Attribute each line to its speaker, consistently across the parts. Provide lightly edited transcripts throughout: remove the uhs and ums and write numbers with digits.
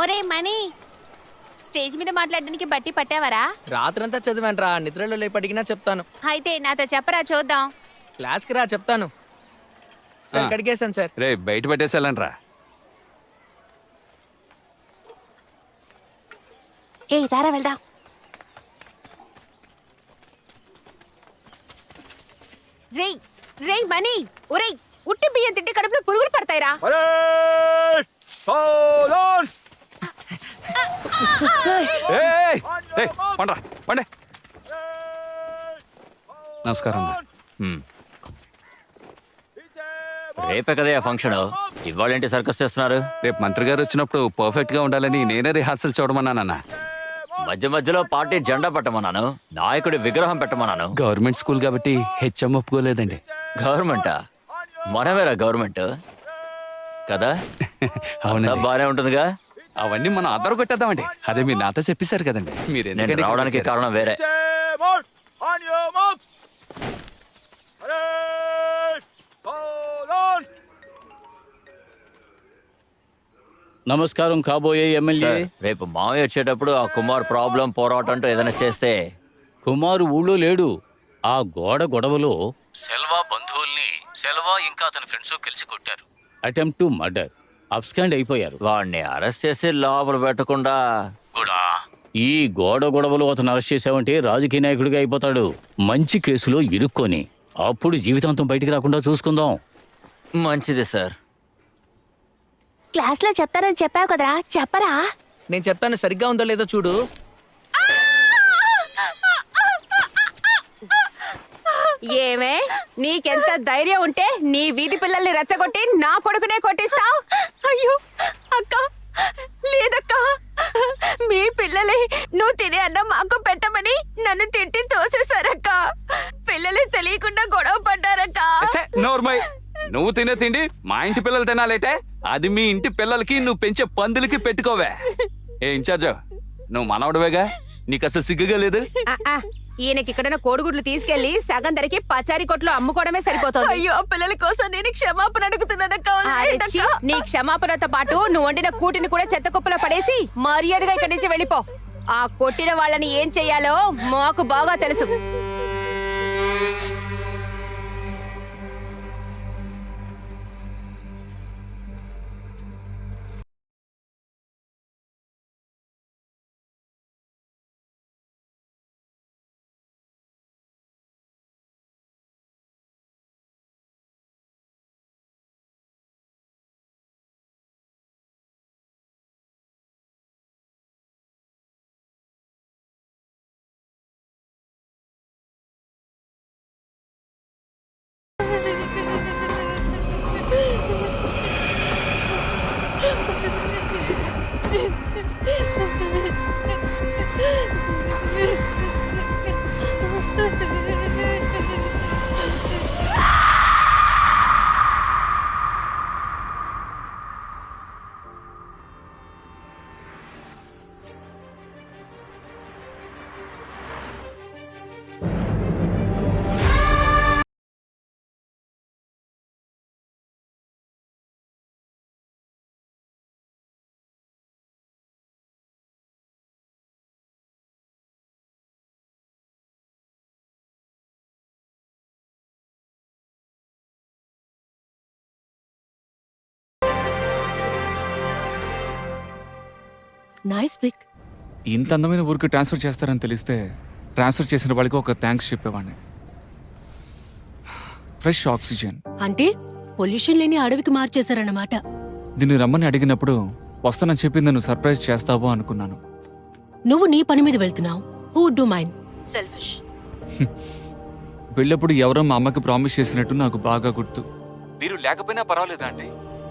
Speaker 1: ఒరే money, stage మీద మాట్లాడడానికి బట్టి పట్టావరా?
Speaker 2: రాత్రంతా చదివాను రా, నిద్రలో లేపడిగినా చెప్తాను.
Speaker 1: అయితే నాతో చెప్పరా చూద్దాం.
Speaker 2: క్లాస్కి రా చెప్తాను. Sir కడిగేశాను sir.
Speaker 3: రే బయట పెట్టేసాలంట్రా.
Speaker 1: ఏ రారా వెళ్దాం. రేయ్ రేయ్ మనీ, ఒరే ఉట్టి బియ్యం తింటే కడుపులో పురుగులు పడతాయిరా.
Speaker 3: పండే నమస్కారం.
Speaker 4: రేపే కదా ఫంక్షన్, ఇవాళేంటి సర్కస్ చేస్తున్నారు?
Speaker 3: రేపు మంత్రి గారు వచ్చినప్పుడు పర్ఫెక్ట్ గా ఉండాలని నేనే రిహార్సల్ చూడమన్నానన్న.
Speaker 4: మధ్య మధ్యలో పార్టీ జెండా పెట్టమన్నాను, నాయకుడి విగ్రహం పెట్టమన్నాను.
Speaker 3: గవర్నమెంట్ స్కూల్ కాబట్టి హెచ్ఎం ఒప్పుకోలేదండి.
Speaker 4: గవర్నమెంటా? మనమేరా గవర్నమెంట్ కదా.
Speaker 3: అవునా,
Speaker 4: బానే ఉంటుందిగా.
Speaker 3: అవన్నీ మనం అద్దరు కొట్టేద్దామండి. అదే మీరు నాతో చెప్పేశారు కదండి. మీరు
Speaker 4: నేను రావడానికి కారణం వేరే.
Speaker 5: నమస్కారం కాబోయే ఎమ్మెల్యే.
Speaker 4: రేపు మావయ్య వచ్చేటప్పుడు ఆ కుమార్ ప్రాబ్లం పోరాటం అంటూ ఏదైనా చేస్తే.
Speaker 5: కుమారు ఊళ్ళో లేడు. ఆ గొడవలో సెల్వా బంధువుల్ని సెల్వా ఇంకా అతని ఫ్రెండ్స్ కలిసి కొట్టారు. అటెంప్ట్ టు మర్డర్, అబ్స్కాండ్ అయిపోయారు.
Speaker 4: వాడిని అరెస్ట్ చేసి లోపల పెట్టకుండా
Speaker 5: కూడా ఈ గొడవలో అతను అరెస్ట్ చేసావంటే రాజకీయ నాయకుడిగా అయిపోతాడు. మంచి కేసులో ఇరుక్కొని అప్పుడు జీవితాంతం బయటికి రాకుండా చూసుకుందాం.
Speaker 4: మంచిది సార్.
Speaker 1: క్లాస్ లో చెప్తానని చెప్పావు కదరా, చెప్పరా?
Speaker 2: నేను చెప్తాను, సరిగ్గా ఉందో లేదో చూడు.
Speaker 1: ఏమే, నీకెంత ధైర్యం ఉంటే నీ వీధి పిల్లల్ని రెచ్చగొట్టి నా కొడుకునే కొట్టిస్తావు? అయ్యో అక్క, లేదక్క, మీ పిల్లలే నువ్వు తినే అన్నం మాకు పెట్టమని నన్ను తిట్టి తోసేశారక్క. పిల్లలే తెలియకుండా గొడవ పడ్డారక్క.
Speaker 3: నోర్మై, నువ్వు తినే తిండి మా ఇంటి పిల్లలు తినాలేటే? అది మీ ఇంటి పిల్లలకి నువ్వు పెంచే పందులకి పెట్టుకోవే. ఏ ఇన్ఛార్జ్, నువ్వు మనవడవేగా, నీకు అసలు సిగ్గుగా లేదు?
Speaker 1: ఈయనకి ఇక్కడ కోడిగుడ్లు తీసుకెళ్లి సగం ధరకి పచారీ కొట్లు అమ్ముకోవడమే సరిపోతుంది. అయ్యో, పిల్లల కోసం నేను క్షమాపణ అడుగుతున్నానక్క. నీ క్షమాపణతో పాటు నువ్వు వండిన కూటిని కూడా చెత్త కుప్పలో పడేసి మర్యాదగా ఇక్కడి నుంచి వెళ్ళిపో. ఆ కొట్టిన వాళ్ళని ఏం చెయ్యాలో మాకు బాగా తెలుసు.
Speaker 6: Nice pic.
Speaker 3: ఇంత అందమైన ఊరికి ట్రాన్స్ఫర్ చేస్తారని తెలిస్తే ట్రాన్స్ఫర్ చేసిన వాళ్ళకి ఒక థ్యాంక్స్ చెప్పేవాడిని. ఫ్రెష్ ఆక్సిజన్
Speaker 6: అంటే పొల్యూషన్ లేని అడవికి మార్చేశారన్నమాట.
Speaker 3: దీన్ని రమ్మని అడిగినప్పుడు వస్తానని చెప్పింది నువ్వు సర్ప్రైజ్ చేస్తావో అనుకున్నాను.
Speaker 6: నువ్వు నీ పని మీద వెళ్తున్నావు. Who would do mind? Selfish.
Speaker 3: వెళ్ళప్పుడు ఎవరో మా అమ్మకి ప్రామిస్ చేసినట్టు నాకు బాగా గుర్తు. మీరు లేకపోయినా పర్వాలేదా అండి,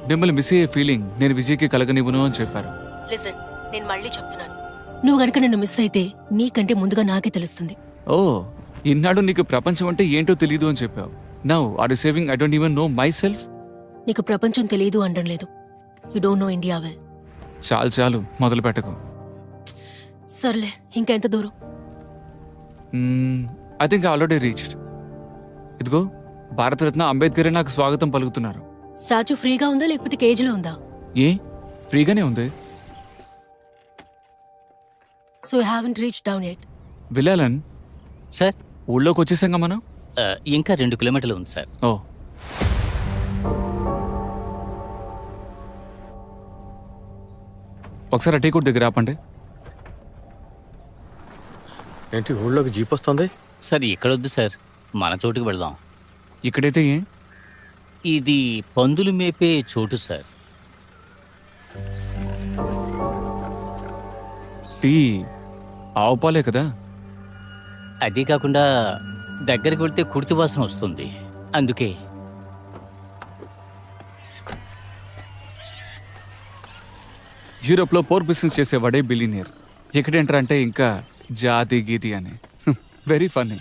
Speaker 3: మిమ్మల్ని మిస్ అయ్యే ఫీలింగ్ నేను విజయ్కి కలగనివ్వను అని చెప్పారు.
Speaker 6: లిసన్, నేను మళ్ళీ చెప్తున్నాను, నువ్వు గనుక నన్ను మిస్ అయితే నీకంటే ముందుగా నాకే తెలుస్తుంది.
Speaker 3: ఓ, ఇన్నాడు నీకు ప్రపంచం అంటే ఏంటో తెలియదు అని చెప్పావు. Now are you saying I don't even know myself?
Speaker 6: నీకు ప్రపంచం తెలియదు అనడం లేదు. You don't know India well.
Speaker 3: చాలు చాలు, మొదలు పెట్టకు.
Speaker 6: సర్లే, ఇంకా ఎంత దూరం?
Speaker 3: I think already reached. ఇదిగో భారతరత్న అంబేద్కర్ నాకు స్వాగతం పలుకుతున్నారు.
Speaker 6: స్టాచ్యూ ఫ్రీగా ఉందా లేకపోతే కేజీలో ఉందా?
Speaker 3: ఏ, ఫ్రీగానే ఉంది.
Speaker 6: So you haven't reach down at.
Speaker 3: విలాలన్
Speaker 5: సార్
Speaker 3: ఊళ్ళోకి వచ్చేసాంగా మనం.
Speaker 5: ఇంకా 2 కిలోమీటర్లు ఉంది సార్.
Speaker 3: ఓ ఒకసారి ఆ టీ కొట్టు దగ్గర ఆపండి.
Speaker 7: ఏంటి ఊళ్ళోకి జీప్ వస్తుంది?
Speaker 5: సార్ ఇక్కడొద్దు సార్, మన చోటుకి వెళ్దాం.
Speaker 3: ఇక్కడైతే ఏం?
Speaker 5: ఇది పందులు మేపే చోటు సార్.
Speaker 3: టీ ఆవు పాలే కదా.
Speaker 5: అదే కాకుండా దగ్గరికి వెళ్తే కుర్తి వాసన వస్తుంది, అందుకే.
Speaker 3: యూరోప్ లో పోర్ బిజినెస్ చేసేవాడే బిలినియర్. ఎక్కడేంటారు అంటే ఇంకా జాతి గీతి అని. Very funny.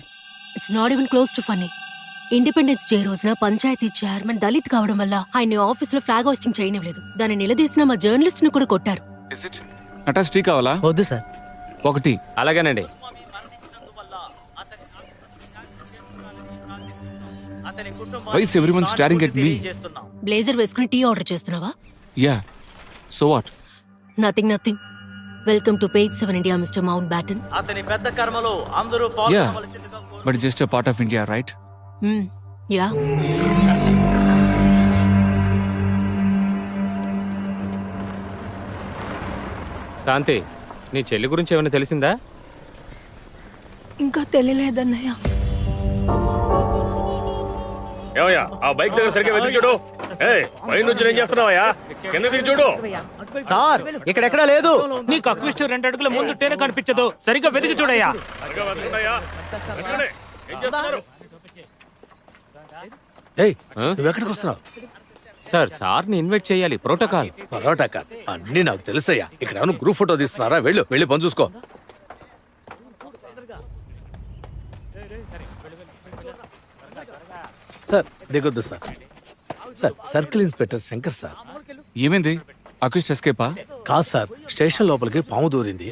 Speaker 6: It's not even close to funny. Independence day రోజున పంచాయతీ చైర్మన్ దళిత్ కావడం వల్ల ఆయన్ని ఆఫీసులో ఫ్లాగ్ హోస్టింగ్ చేయనివ్వలేదు. దాన్ని నిలదీసిన మా జర్నలిస్ట్ ని కూడా కొట్టారు.
Speaker 3: అటాచ్ టీ కావాలా?
Speaker 2: వద్దు సార్.
Speaker 3: ఒకటి.
Speaker 2: అలాగేనండి.
Speaker 3: Why is everyone staring at me?
Speaker 6: Blazer వేసుకుని టీ ఆర్డర్ చేస్తున్నావా?
Speaker 3: Yeah, so what?
Speaker 6: Nothing. Welcome to page 7 India mister Mountbatten.
Speaker 2: అతని పెద్ద కర్మలో అందరూ
Speaker 3: yeah, but just a part of India, right?
Speaker 6: Yeah.
Speaker 2: Shanti, నీ చెల్లి గురించి ఏమైనా తెలిసిందా?
Speaker 6: ఇంకా తెలియలేదన్నయ్య.
Speaker 7: ఏమయ్యా ఆ బైక్ దగ్గర సరిగ్గా వెతికి చూడు. పై నుంచి ఏం చేస్తున్నావయ్యా? కింద దిగి చూడు.
Speaker 2: సార్ ఇక్కడెక్కడా లేదు. నీ కక్విస్ట్ 2 అడుగుల ముందు టేనే కనిపించదు. సరిగ్గా వెతికి చూడయ్యా.
Speaker 7: సరిగ్గా వెతకండయ్యా. వెతకండి. ఏం చేస్తున్నారు? ఏయ్, నువ్వెక్కడికి వస్తున్నావు?
Speaker 2: సార్ సార్ని ఇన్వైట్ చేయాలి, ప్రోటోకాల్.
Speaker 7: పరోటా కార్ అన్ని నాకు తెలుసయ్యా. ఇక్కడ ఏమైనా గ్రూప్ ఫోటో తీస్తున్నారా? వెళ్ళి పని చూసుకో. సార్ దిగొద్దు sir. Sir circle inspector Shankar sir.
Speaker 3: ఏమైంది? అక్విస్ట్ ఎస్కేపా?
Speaker 7: కాదు సార్, స్టేషన్ లోపలికి పాము దూరింది.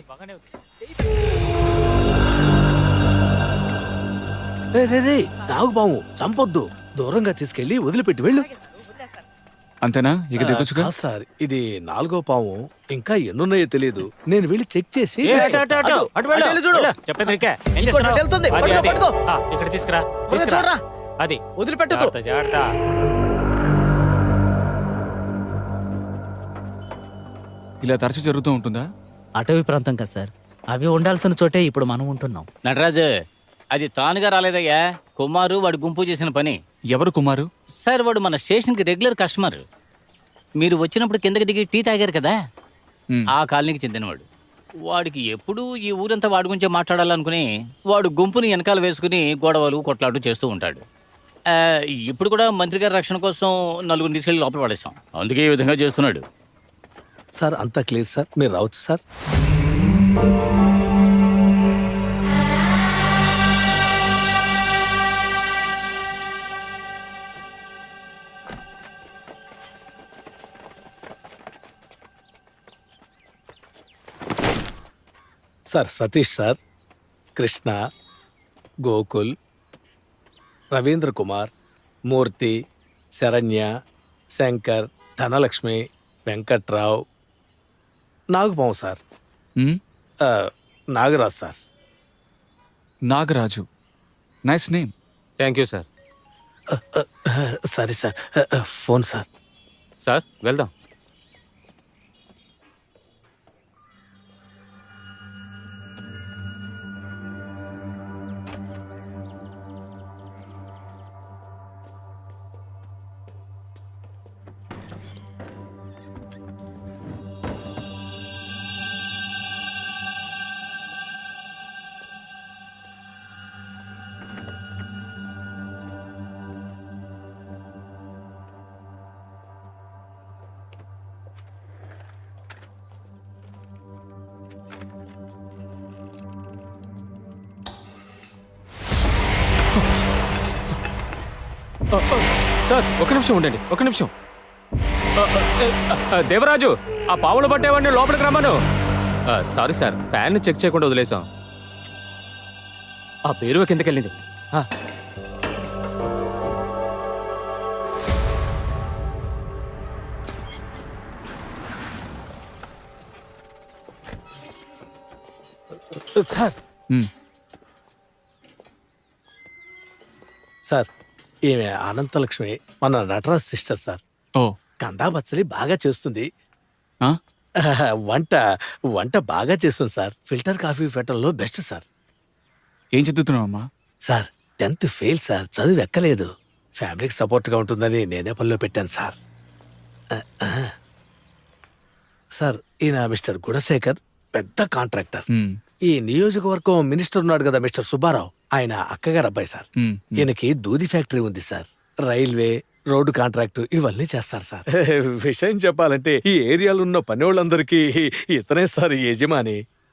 Speaker 7: రే నాగు పాము, చంపొద్దు. దూరంగా తీసుకెళ్లి వదిలిపెట్టి వెళ్ళు.
Speaker 3: అంతేనా? ఇక దిగొచ్చుగా.
Speaker 7: కాదు సార్, ఇది 4వ పాము. ఇంకా ఎన్నున్నాయో తెలియదు. నేను వెళ్ళి చెక్ చేసి
Speaker 2: ఇక్కడ తీసుకురా. అది వదిలిపెట్టదు.
Speaker 3: ఇలా తరచు జరుగుతూ ఉంటుందా?
Speaker 8: అటవీ ప్రాంతం కదా సార్, అవి ఉండాల్సిన చోటే ఇప్పుడు మనం ఉంటున్నాం.
Speaker 5: నటరాజు, అది తానుగా రాలేదయ్యా. కుమారు వాడి గుంపు చేసిన పని.
Speaker 3: ఎవరు కుమారు?
Speaker 5: సార్ వాడు మన స్టేషన్కి రెగ్యులర్ కస్టమర్. మీరు వచ్చినప్పుడు కిందకి దిగి టీ తాగారు కదా, ఆ కాలనీకి చెందినవాడు. వాడికి ఎప్పుడూ ఈ ఊరంతా వాడి గురించే మాట్లాడాలనుకుని వాడు గుంపుని వెనకాల వేసుకుని గొడవలు కొట్లాట్లు చేస్తూ ఉంటాడు. ఇప్పుడు కూడా మంత్రి గారి రక్షణ కోసం 4 తీసుకెళ్లి లోపల పడేస్తాం. అందుకే ఈ విధంగా చేస్తున్నాడు.
Speaker 7: సార్ అంతా క్లియర్ సార్, మీరు రావచ్చు sir. Sir Satish sir, Krishna, Gokul, Ravindra Kumar, Murthy, Saranya, Shankar, Dhanalakshmi, Venkatrao, నాగపాము sir. Nagraj sir.
Speaker 3: Nagaraju, nice name.
Speaker 2: Thank you sir.
Speaker 7: సరే సార్, ఫోన్ సార్.
Speaker 2: సార్ వెళ్దాం. సార్ ఒక నిమిషం ఉండండి, ఒక నిమిషం. దేవరాజు, ఆ పావులు పట్టేవాడిని లోపలికి రమ్మను. సారీ సార్, ఫ్యాన్ చెక్ చేయకుండా వదిలేసాం. ఆ పేరు కిందకెళ్ళింది.
Speaker 9: సార్ సార్ ఈమె అనంతలక్ష్మి మన నటరాజ్ సిస్టర్ సార్.
Speaker 10: ఓ
Speaker 9: కందా బచ్చలి బాగా చేస్తుంది.
Speaker 10: ఆ?
Speaker 9: వంట వంట బాగా చేస్తుంది సార్. ఫిల్టర్ కాఫీ పెట్టడంలో బెస్ట్ సార్.
Speaker 10: ఏం చదువుతున్నావమ్మా?
Speaker 9: సార్ 10th ఫెయిల్ సార్, చదువు ఎక్కలేదు. ఫ్యామిలీకి సపోర్ట్గా ఉంటుందని నేనే పనిలో పెట్టాను సార్. సార్ ఈయన మిస్టర్ గుణశేఖర్, పెద్ద కాంట్రాక్టర్. ఈ నియోజకవర్గం మినిస్టర్ ఉన్నాడు కదా మిస్టర్ సుబ్బారావు, ఆయన అక్కగారు అబ్బాయి సార్. ఈయనకి దూది ఫ్యాక్టరీ ఉంది సార్. రైల్వే, రోడ్డు కాంట్రాక్ట్ ఇవన్నీ చేస్తారు సార్. విషయం చెప్పాలంటే ఈ ఏరియాలో ఉన్న పని వాళ్ళందరికీ ఇతనే సార్ యజమాని.